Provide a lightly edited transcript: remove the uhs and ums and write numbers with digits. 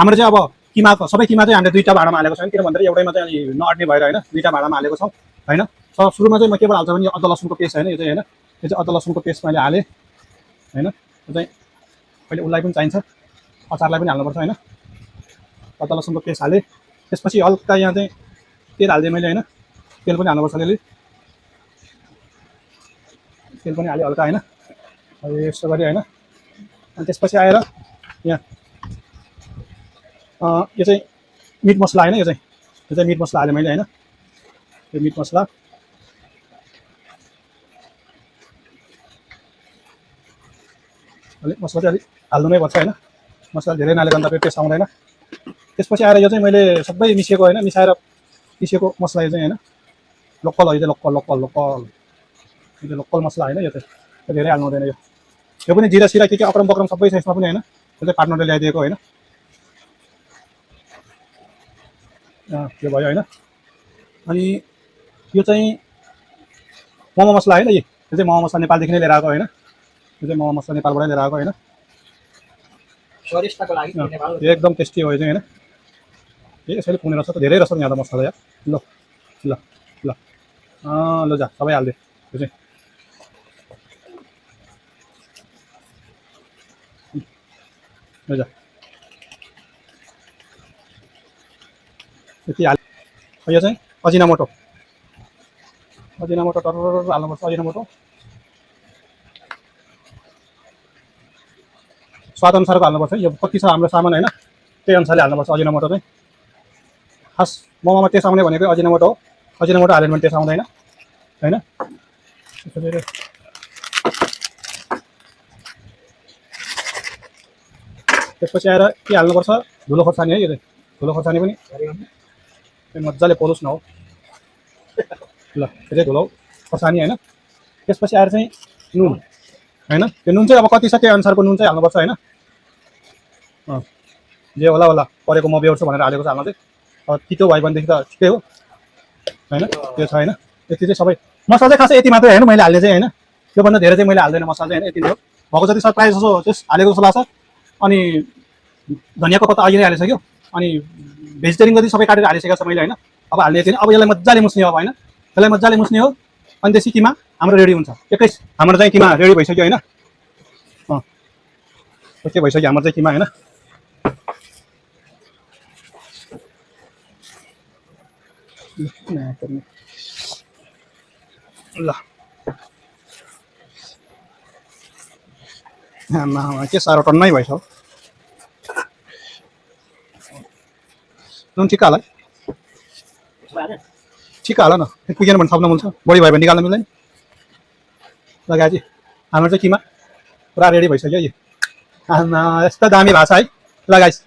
हाम्रो चाहिँ अब किमाको सबै किमा चाहिँ हामीले दुईटा भाँडामा हालेको छौँ किन भन्दाखेरि एउटैमा चाहिँ अलि नअट्ने भएर होइन दुईटा भाँडामा हालेको छौँ होइन। सुरुमा चाहिँ म के हाल्छु भने अदुवा लसुनको पेस्ट होइन यो चाहिँ होइन यो चाहिँ अदुवा लसुनको पेस्ट मैले हालेँ होइन। यो चाहिँ अहिले उसलाई पनि चाहिन्छ अचारलाई पनि हाल्नुपर्छ होइन। अदुवा लसुनको पेस्ट हालेँ त्यसपछि हल्का यहाँ चाहिँ तेल हालिदिएँ मैले होइन तेल पनि हाल्नुपर्छ अलिअलि तेल पनि हालेँ हल्का होइन यस्तो गरेँ होइन। अनि त्यसपछि आएर यहाँ यो चाहिँ मिट मसला होइन यो चाहिँ मिट मसला हालेँ मैले होइन यो मिट मसला अलिक मसला चाहिँ अलिक हाल्नु नै पर्छ होइन मसला धेरै नहाल्यो भने त टेस्ट आउँदैन। त्यसपछि आएर यो चाहिँ मैले सबै मिसिएको होइन मिसाएर पिसेको मसला यो चाहिँ होइन लोकल हो यो चाहिँ लोकल लोकल लोकल यो चाहिँ लोकल मसला होइन यो चाहिँ धेरै हाल्नु हुँदैन यो पनि जिरा सिरा के अक्रम बक्रम सबै छ यसमा पनि होइन यो चाहिँ पार्टनरले ल्याइदिएको होइन त्यो भयो होइन। अनि यो चाहिँ मोमो मसला होइन यो चाहिँ मोमो मसला नेपालदेखि नै लिएर आएको होइन यो चाहिँ मोमो मसला नेपालबाटै लिएर आएको होइन एकदम टेस्टी हो यो चाहिँ होइन यसैले पुग्ने रहेछ त धेरै रहेछ यहाँ त मसला यार ल ल ल ल जा सबै हालिदियो यो चाहिँ ल जा यति हाल। यो चाहिँ अजिनामोटो टर्र हाल्नुपर्छ अजिनामोटो स्वाद अनुसारको हाल्नुपर्छ यो कति छ हाम्रो सामान होइन त्यही अनुसारले हाल्नुपर्छ अजिनामोटो चाहिँ खास मोमोमा टेस्ट आउने भनेको अजिनामोटो हो अजिनामोटो हाल्यो भने टेस्ट आउँदैन होइन। त्यसपछि आएर के हाल्नुपर्छ धुलो खोर्सानी है यो चाहिँ धुलो खोर्सानी पनि मजाले पोलोस् न हो ल यो चाहिँ धुलो खोर्सानी होइन। त्यसपछि आएर चाहिँ नुन होइन त्यो नुन चाहिँ अब कति छ त्यही अनुसारको नुन चाहिँ हाल्नुपर्छ होइन जे होला होला परेको म बेहोर्छु भनेर हालेको छ हाल्नु चाहिँ अब तितो भयो भनेदेखि त ठिकै हो होइन त्यो छ होइन। यति चाहिँ सबै मसला चाहिँ खासै यति मात्रै होइन मैले हाल्ने चाहिँ होइन त्योभन्दा धेरै चाहिँ मैले हाल्दैन मसला चाहिँ होइन यति नै हो भएको जति सब प्रायः जसो त्यस हालेको जस्तो लाग्छ। अनि धनियाको पत्ता अघि नै हालिसक्यो अनि भेजिटेरियन जति सबै काटेर हालिसकेको छ मैले होइन अब हाल्ने यति अब यसलाई मजाले मुस्ने अब होइन यसलाई मजाले मुस्ने हो अनि देशी किमा हाम्रो रेडी हुन्छ एकैस हाम्रो चाहिँ किमा रेडी भइसक्यो होइन ओके भइसक्यो हाम्रो चाहिँ किमा होइन। ल के साह्रो टन्नै भएछ नुन ठिक हाल ठिक हाल न पुगेन भने थप्न मिल्छ बढी भयो भने निकाल्न मिल्दैन। लगाए चाहिँ हाम्रो चाहिँ किमा पुरा रेडी भइसक्यो यो यस्तो दामी भएको छ है लगाइस्